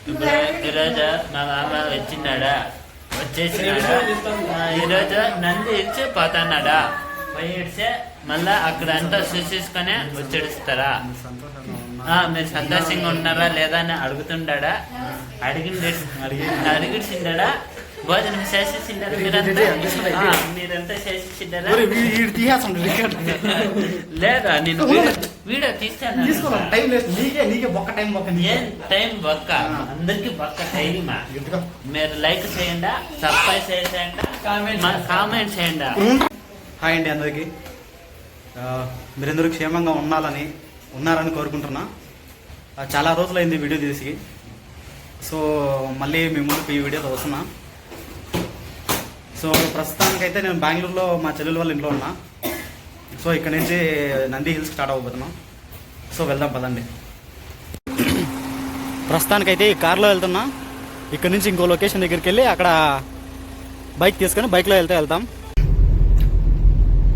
ఇప్పుడు ఈరోజు మా మామ వచ్చేసినాడా ఈరోజు నంది ఇచ్చి పోతున్నాడా పోయి ఇడితే మళ్ళా అక్కడ అంతా చూసేసుకొని వచ్చేస్తారా మీరు సంతోషంగా ఉన్నారా లేదా అని అడుగుతుండా అడిగిసిండా భోజనం చేసేసిండారా మీరంతా చేసేసిండారా లేదా నేను వీడియో తీస్తాను ఏం టైం బొక్క అందరికి బొక్క టైమా మీరు లైక్ చేయండి సబ్స్క్రైబ్ చేసేయండి కామెంట్ చేయండి. హాయ్ అండి అందరికీ. మీరందరూ క్షేమంగా ఉన్నారని కోరుకుంటున్నా. చాలా రోజులైంది వీడియో తీసి, సో మళ్ళీ మీ ముందుకు ఈ వీడియోతో వస్తున్నా. సో ప్రస్తుతానికైతే నేను బెంగళూరులో మా చెల్లెల వాళ్ళ ఇంట్లో ఉన్నా. సో ఇక్కడ నుంచి నంది హిల్స్ స్టార్ట్ అవ్వబోతున్నాం. సో వెళ్దాం పదండి. ప్రస్తుతానికైతే ఈ కార్లో వెళ్తున్నా. ఇక్కడ నుంచి ఇంకో లొకేషన్ దగ్గరికి వెళ్ళి అక్కడ బైక్ తీసుకొని బైక్లో వెళ్తాం.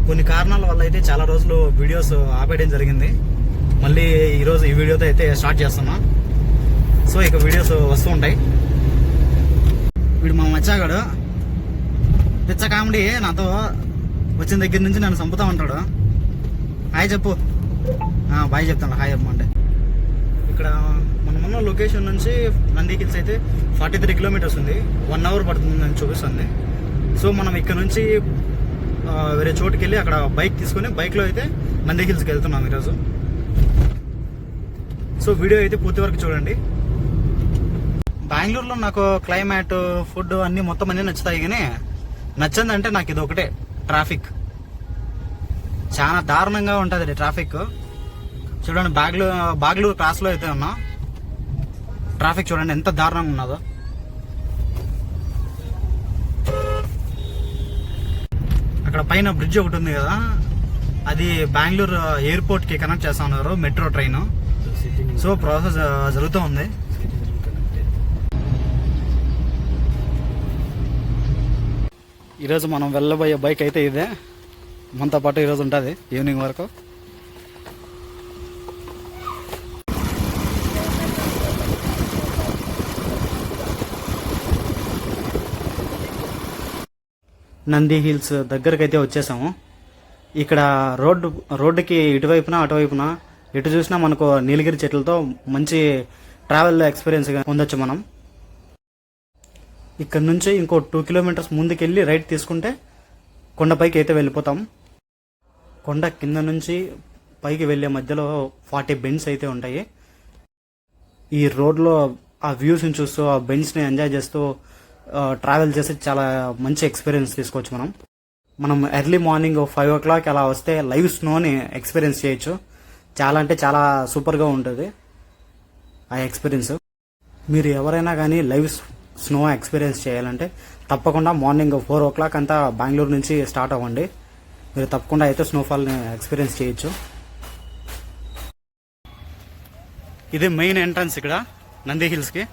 కొన్ని కారణాల వల్ల అయితే చాలా రోజులు వీడియోస్ ఆపేయడం జరిగింది. మళ్ళీ ఈరోజు ఈ వీడియోతో అయితే స్టార్ట్ చేస్తున్నా. సో ఇక వీడియోస్ వస్తూ ఉంటాయి. వీడు మా మచ్చాగాడు పిచ్చ కామెడీ. నాతో వచ్చిన దగ్గర నుంచి నన్ను చంపుతా ఉంటాడు. హాయ్ చెప్పు. బాయ్ చెప్తాడు. హాయ్ చెప్పమంటే ఇక్కడ మనమున్న లొకేషన్ నుంచి నంది హిల్స్ అయితే 43 కిలోమీటర్స్ ఉంది. 1 అవర్ పడుతుందని చూపిస్తుంది. సో మనం ఇక్కడ నుంచి వేరే చోటుకి వెళ్ళి అక్కడ బైక్ తీసుకొని బైక్లో అయితే నంది హిల్స్కి వెళ్తున్నాం ఈరోజు. సో వీడియో అయితే పూర్తి వరకు చూడండి. బెంగళూరులో నాకు క్లైమేట్, ఫుడ్ అన్నీ మొత్తం అన్నీ నచ్చుతాయి. కానీ నచ్చిందంటే నాకు ఇది ఒకటే, ట్రాఫిక్. చాలా దారుణంగా ఉంటుంది ట్రాఫిక్. చూడండి, బాగ్లూరు క్రాస్లో అయితే ఉన్నా. ట్రాఫిక్ చూడండి ఎంత దారుణంగా ఉన్నదో. అక్కడ పైన బ్రిడ్జ్ ఒకటి ఉంది కదా, అది బెంగళూరు ఎయిర్పోర్ట్ కి కనెక్ట్ చేస్తా ఉన్నారు, మెట్రో ట్రైన్. సో ప్రాసెస్ జరుగుతూ ఉంది. ఈరోజు మనం వెళ్ళబోయే బైక్ అయితే ఇదే. మనతో పాటు ఈరోజు ఉంటుంది ఈవినింగ్ వరకు. నంది హిల్స్ దగ్గరకైతే వచ్చేసాము. ఇక్కడ రోడ్డుకి ఇటువైపున అటువైపున ఎటు చూసినా మనకు నీలగిరి చెట్లతో మంచి ట్రావెల్ ఎక్స్పీరియన్స్ పొందొచ్చు మనం. ఇక్కడ నుంచి ఇంకో 2 కిలోమీటర్స్ ముందుకెళ్ళి రైట్ తీసుకుంటే కొండపైకి అయితే వెళ్ళిపోతాం. కొండ కింద నుంచి పైకి వెళ్ళే మధ్యలో 40 బెండ్స్ అయితే ఉంటాయి. ఈ రోడ్లో ఆ వ్యూస్ని చూస్తూ ఆ బెండ్స్ని ఎంజాయ్ చేస్తూ ట్రావెల్ చేసి చాలా మంచి ఎక్స్పీరియన్స్ తీసుకోవచ్చు మనం ఎర్లీ మార్నింగ్ 5 o'clock అలా వస్తే లైవ్ స్నోని ఎక్స్పీరియన్స్ చేయొచ్చు. చాలా అంటే చాలా సూపర్గా ఉంటుంది ఆ ఎక్స్పీరియన్స్. మీరు ఎవరైనా కానీ లైవ్ స్నో ఎక్స్పీరియన్స్ చేయాలంటే తప్పకుండా మార్నింగ్ 4 o'clock అంతా బెంగళూరు నుంచి స్టార్ట్ అవ్వండి. మీరు తప్పకుండా అయితే స్నోఫాల్ని ఎక్స్పీరియన్స్ చేయొచ్చు. ఇది మెయిన్ ఎంట్రన్స్ ఇక్కడ నంది హిల్స్కి.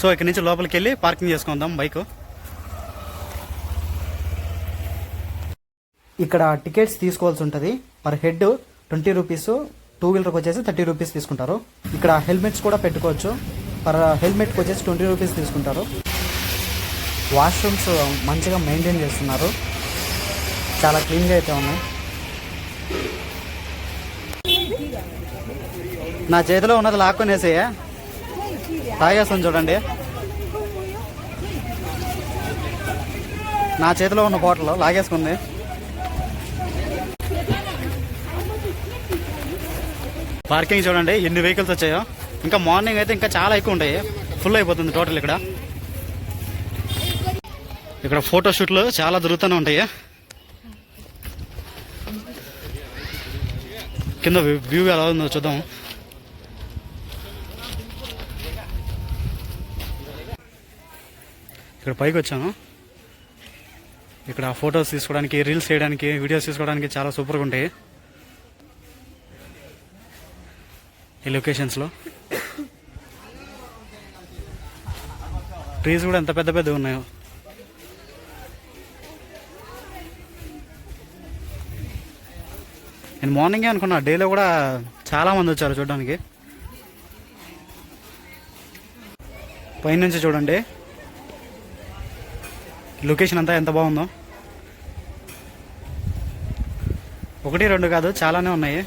సో ఇక్కడ నుంచి లోపలికి వెళ్ళి పార్కింగ్ చేసుకుందాం బైక్. ఇక్కడ టికెట్స్ తీసుకోవాల్సి ఉంటుంది. పర్ హెడ్ 20 రూపీస్, 2 వీలర్కి వచ్చేసి 30 రూపీస్ తీసుకుంటారు. ఇక్కడ హెల్మెట్స్ కూడా పెట్టుకోవచ్చు. పర్ హెల్మెట్కి వచ్చేసి 20 రూపీస్ తీసుకుంటారు. వాష్రూమ్స్ మంచిగా మెయింటైన్ చేస్తున్నారు, చాలా క్లీన్గా అయితే ఉన్నాయి. నా చేతిలో ఉన్నది లాక్కొనేసే తాగేస్తాను చూడండి. నా చేతిలో ఉన్న బాటిల్ లాగేసుకుంది. పార్కింగ్ చూడండి ఎన్ని వెహికల్స్ వచ్చాయో. ఇంకా మార్నింగ్ అయితే ఇంకా చాలా ఎక్కువ ఉంటాయి, ఫుల్ అయిపోతుంది టోటల్. ఇక్కడ ఫోటోషూట్లు చాలా జరుగుతూనే ఉంటాయి. కింద వ్యూ ఎలా ఉందో చూద్దాం. ఇక్కడ పైకి వచ్చాను. ఇక్కడ ఫొటోస్ తీసుకోవడానికి, రీల్స్ చేయడానికి, వీడియోస్ తీసుకోవడానికి చాలా సూపర్గా ఉంటాయి ఈ లొకేషన్స్లో. ట్రీస్ కూడా ఎంత పెద్ద పెద్దగా ఉన్నాయో. నేను మార్నింగే అనుకున్నా, డేలో కూడా చాలా మంది వచ్చారు చూడడానికి. పైనుంచి చూడండి లొకేషన్ అంతా ఎంత బాగుందో. 1, 2 కాదు, చాలానే ఉన్నాయి.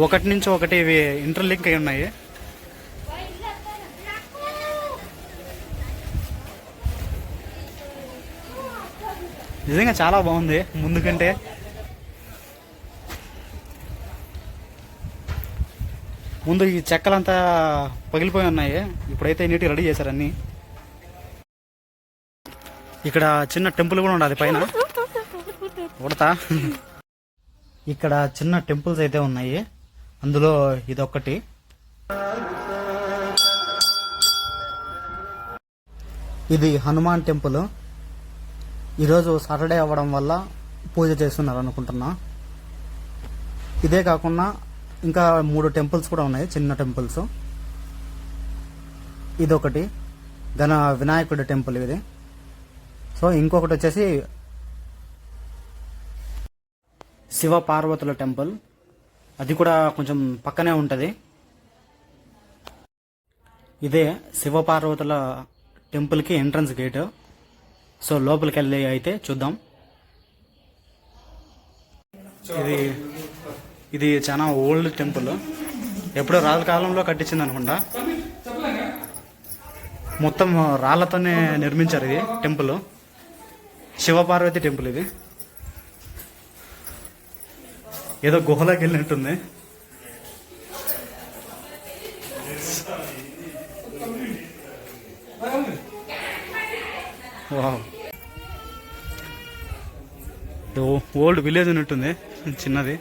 ఒకటి నుంచి ఒకటి ఇవి ఇంటర్లింక్ అయి ఉన్నాయి. నిజంగా చాలా బాగుంది ముందు కంటే. ముందు ఈ చెక్కలంతా పగిలిపోయి ఉన్నాయి, ఇప్పుడైతే నీట్గా రెడీ చేశారు అన్నీ. ఇక్కడ చిన్న టెంపుల్ కూడా ఉండాలి పైన ఉడతా. ఇక్కడ చిన్న టెంపుల్స్ అయితే ఉన్నాయి, అందులో ఇదొక్కటి. ఇది హనుమాన్ టెంపుల్. ఈరోజు సాటర్డే అవ్వడం వల్ల పూజ చేస్తున్నారు అనుకుంటున్నా. ఇదే కాకుండా ఇంకా 3 టెంపుల్స్ కూడా ఉన్నాయి, చిన్న టెంపుల్స్. ఇదొకటి వినాయకుడి టెంపుల్ ఇది. సో ఇంకొకటి వచ్చేసి శివ పార్వతుల టెంపుల్, అది కూడా కొంచెం పక్కనే ఉంటుంది. ఇదే శివ పార్వతుల టెంపుల్కి ఎంట్రన్స్ గేట్. సో లోపలికి వెళ్ళి అయితే చూద్దాం. ఇది చాలా ఓల్డ్ టెంపుల్, ఎప్పుడో రాళ్ళ కాలంలో కట్టించింది అనుకుంటా. మొత్తం రాళ్లతోనే నిర్మించారు ఇది టెంపుల్. శివపార్వతి టెంపుల్ ఇది. ఏదో గుహలోకి వెళ్ళినట్టుంది. ఓల్డ్ విలేజ్ ఉన్నట్టుంది, చిన్నది.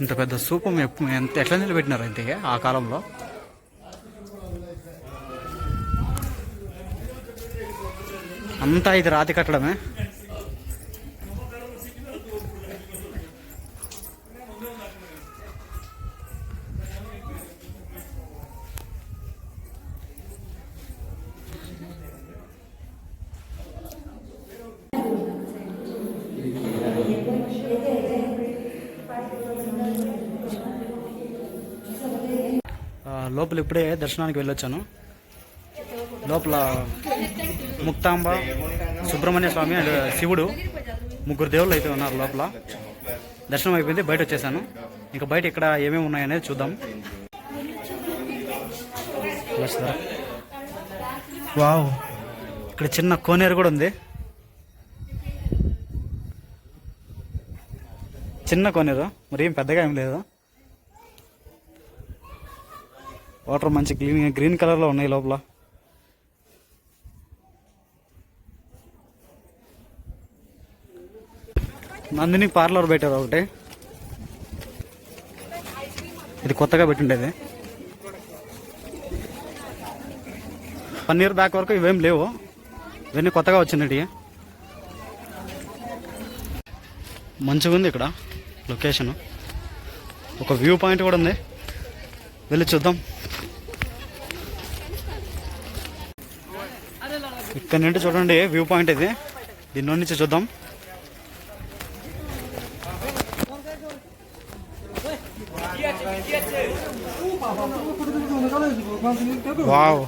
ఇంత పెద్ద స్థూపం ఎట్లా నిలబెట్టినారు అంటే ఆ కాలంలో. అంతా ఇది రాతి కట్టడమే. లోపల ఇప్పుడే దర్శనానికి వెళ్ళొచ్చాను. లోపల ముక్తాంబ, సుబ్రహ్మణ్య స్వామి అండ్ శివుడు, 3 దేవుళ్ళు అయితే ఉన్నారు లోపల. దర్శనం అయిపోయింది, బయట వచ్చేసాను. ఇంకా బయట ఇక్కడ ఏమేమి ఉన్నాయనేది చూద్దాం. వావ్, ఇక్కడ చిన్న కోనేరు కూడా ఉంది. చిన్న కోనేరు, మరి ఏం పెద్దగా ఏం లేదు. వాటర్ మంచి గ్రీన్ కలర్లో ఉన్నాయి లోపల. నందిని పార్లర్ పెట్టారు ఒకటి, ఇది కొత్తగా పెట్టిండేది. 1 year బ్యాక్ వరకు ఇవేం లేవు, ఇవన్నీ కొత్తగా వచ్చినవి. మంచిగా ఉంది ఇక్కడ లొకేషన్. ఒక వ్యూ పాయింట్ కూడా ఉంది, వెళ్ళి చూద్దాం. ఇక్కడ నుండి చూడండి వ్యూ పాయింట్ ఇది, దీని నుంచి చూద్దాం. వావ్,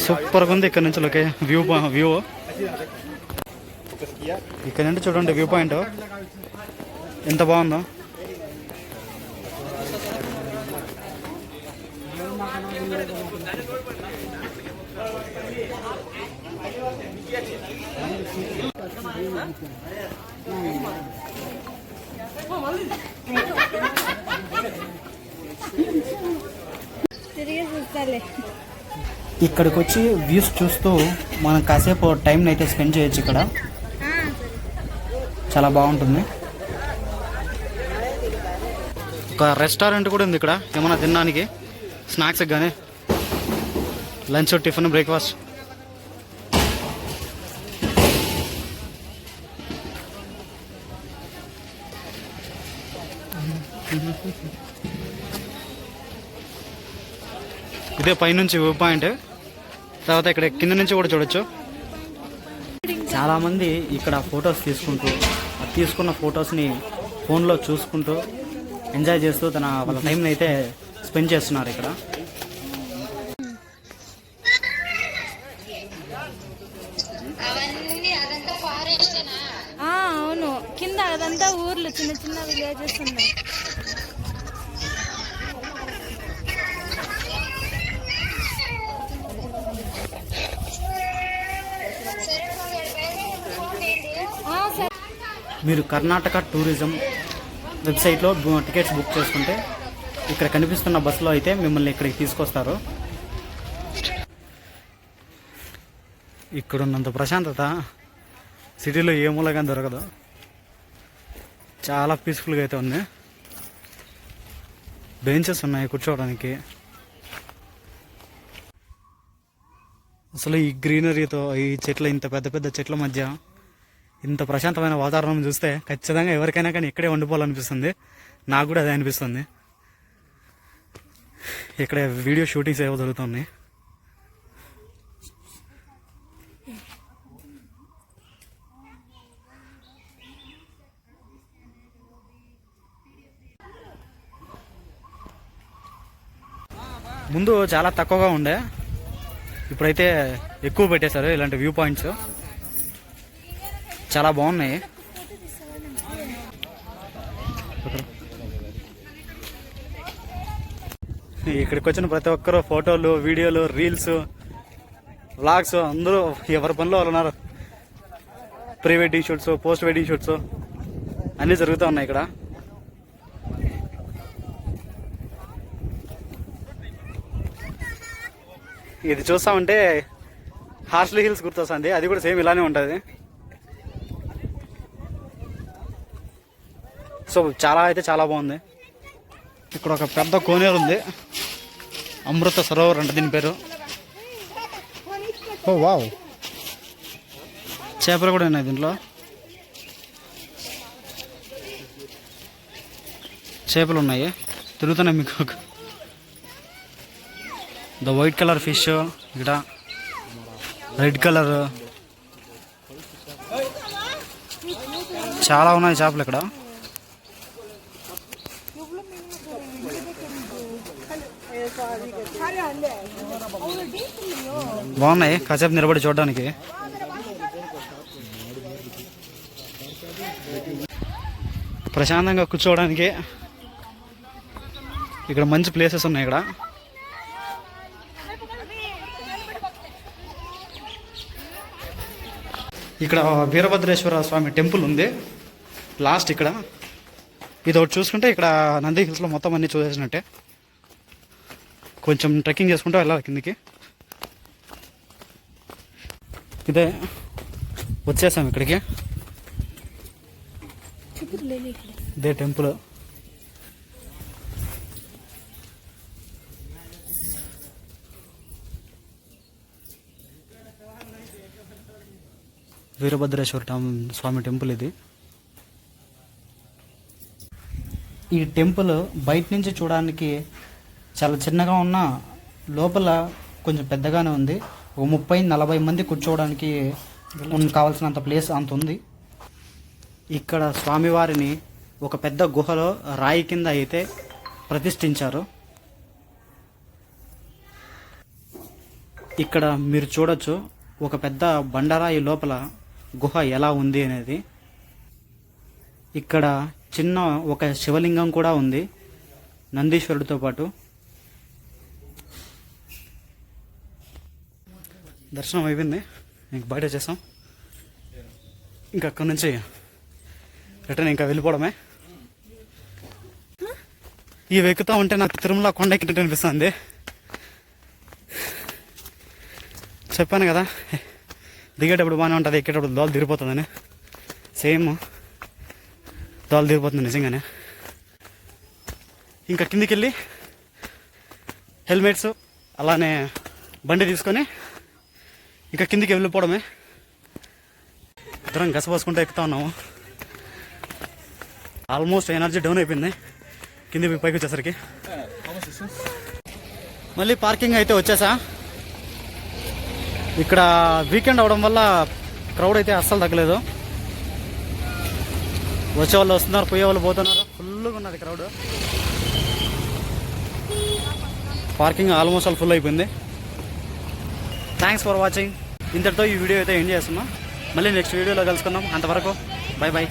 సూపర్గా ఉంది ఇక్కడ నుంచి వ్యూ. ఇక్కడ నుండి చూడండి వ్యూ పాయింట్ ఎంత బాగుందో. ఇక్కడికి వచ్చి వ్యూస్ చూస్తూ మనం కాసేపు టైం అయితే స్పెండ్ చేయొచ్చు. ఇక్కడ చాలా బాగుంటుంది. ఒక రెస్టారెంట్ కూడా ఉంది ఇక్కడ, ఏమైనా తినడానికి, స్నాక్స్ కానీ, లంచ్, టిఫిన్, బ్రేక్ఫాస్ట్. ఇదే పైనుంచి వ్యూ పాయింట్. తర్వాత ఇక్కడ కింద నుంచి కూడా చూడొచ్చు. చాలా మంది ఇక్కడ ఫొటోస్ తీసుకుంటూ తీసుకున్న ఫొటోస్ని ఫోన్లో చూసుకుంటూ ఎంజాయ్ చేస్తూ వాళ్ళ టైంని అయితే స్పెండ్ చేస్తున్నారు ఇక్కడ. అవును, కింద అదంతా ఊర్లు, చిన్న చిన్న విలేజెస్ ఉన్నాయి. మీరు కర్ణాటక టూరిజం వెబ్సైట్లో టికెట్స్ బుక్ చేసుకుంటే ఇక్కడ కనిపిస్తున్న బస్సులో అయితే మిమ్మల్ని ఇక్కడికి తీసుకొస్తారు. ఇక్కడున్నంత ప్రశాంతత సిటీలో ఏ మూలగా దొరకదు. చాలా పీస్ఫుల్గా అయితే ఉంది. బెంచెస్ ఉన్నాయి కూర్చోవడానికి. అసలు ఈ గ్రీనరీతో, ఈ చెట్ల, ఇంత పెద్ద పెద్ద చెట్ల మధ్య ఇంత ప్రశాంతమైన వాతావరణం చూస్తే ఖచ్చితంగా ఎవరికైనా కానీ ఇక్కడే వండిపోవాలనిపిస్తుంది. నాకు కూడా అదే అనిపిస్తుంది. ఇక్కడ వీడియో షూటింగ్స్ ఏవో జరుగుతున్నాయి. ముందు చాలా తక్కువగా ఉండే, ఇప్పుడైతే ఎక్కువ పెట్టేశారు ఇలాంటి వ్యూ పాయింట్స్. చాలా బాగున్నాయి. ఇక్కడికి వచ్చిన ప్రతి ఒక్కరు ఫోటోలు, వీడియోలు, రీల్స్, వ్లాగ్స్ అందరూ ఎవరి పనిలో వాళ్ళు ఉన్నారు. Pre wedding shoots, post wedding shoots అన్నీ జరుగుతూ ఉన్నాయి ఇక్కడ. ఇది చూస్తామంటే హార్స్లీ హిల్స్ గుర్తొస్తుంది. అది కూడా సేమ్ ఇలానే ఉంటుంది. సో చాలా బాగుంది. ఇక్కడ ఒక పెద్ద కోనేరు ఉంది, అమృత సరోవర్ అంటే దీని పేరు. ఓ వావ్, చేపలు కూడా ఉన్నాయి దీంట్లో. చేపలు ఉన్నాయి, తిరుగుతున్నాయి మీకు. ద వైట్ కలర్ ఫిష్, ఇక్కడ రెడ్ కలర్, చాలా ఉన్నాయి చేపలు ఇక్కడ. బాగున్నాయి కాసేపు నిలబడి చూడడానికి. ప్రశాంతంగా కూర్చోవడానికి ఇక్కడ మంచి ప్లేసెస్ ఉన్నాయి. ఇక్కడ వీరభద్రేశ్వర స్వామి టెంపుల్ ఉంది లాస్ట్. ఇక్కడ ఇది ఒకటి చూసుకుంటే ఇక్కడ నంది హిల్స్లో మొత్తం అన్నీ చూసేసినట్టే. కొంచెం ట్రెక్కింగ్ చేసుకుంటూ వెళ్ళాలి కిందికి. ఇదే వచ్చేసాం ఇక్కడికి. ఇదే టెంపుల్. వీరభద్రేశ్వర స్వామి టెంపుల్ ఇది. ఈ టెంపుల్ బయట నుంచి చూడడానికి చాలా చిన్నగా ఉన్న, లోపల కొంచెం పెద్దగానే ఉంది. ఒక 30-40 మంది కూర్చోవడానికి కావాల్సినంత ప్లేస్ అంత ఉంది. ఇక్కడ స్వామివారిని ఒక పెద్ద గుహలో రాయి కింద అయితే ప్రతిష్ఠించారు. ఇక్కడ మీరు చూడొచ్చు ఒక పెద్ద బండరాయి లోపల గుహ ఎలా ఉంది అనేది. ఇక్కడ చిన్న ఒక శివలింగం కూడా ఉంది నందీశ్వరుడితో పాటు. దర్శనం అయిపోయింది, ఇంక బయట వచ్చేసాం. ఇంకా అక్కడి నుంచి రిటర్న్ ఇంకా వెళ్ళిపోవడమే. ఇవి ఎక్కుతా ఉంటే నాకు తిరుమల కొండ ఎక్కినట్టు అనిపిస్తుంది. చెప్పాను కదా, దిగేటప్పుడు బాగానే ఉంటుంది, ఎక్కేటప్పుడు దోలు తిరిగిపోతుందని. సేమ్ దోలు తిరిగిపోతుంది నిజంగానే. ఇంకా కిందికి వెళ్ళి హెల్మెట్స్ అలానే బండి తీసుకొని ఇంకా కిందికి వెళ్ళిపోవడమే. ఇద్దరం గసపోసుకుంటూ ఎక్కుతా ఉన్నాము. ఆల్మోస్ట్ ఎనర్జీ డౌన్ అయిపోయింది కింది పైకి వచ్చేసరికి. మళ్ళీ పార్కింగ్ అయితే వచ్చేసా. ఇక్కడ వీకెండ్ అవడం వల్ల క్రౌడ్ అయితే అస్సలు తగ్గలేదు. వచ్చే వాళ్ళు వస్తున్నారు, పోయే వాళ్ళు పోతున్నారు. ఫుల్గా ఉన్నది crowd. Parking almost all full అయిపోయింది. Thanks for watching. ఇంతటితో ఈ వీడియో అయితే ఎండ్ చేస్తున్నా. మళ్ళీ నెక్స్ట్ వీడియోలో కలుసుకుందాం. అంతవరకు బై బై.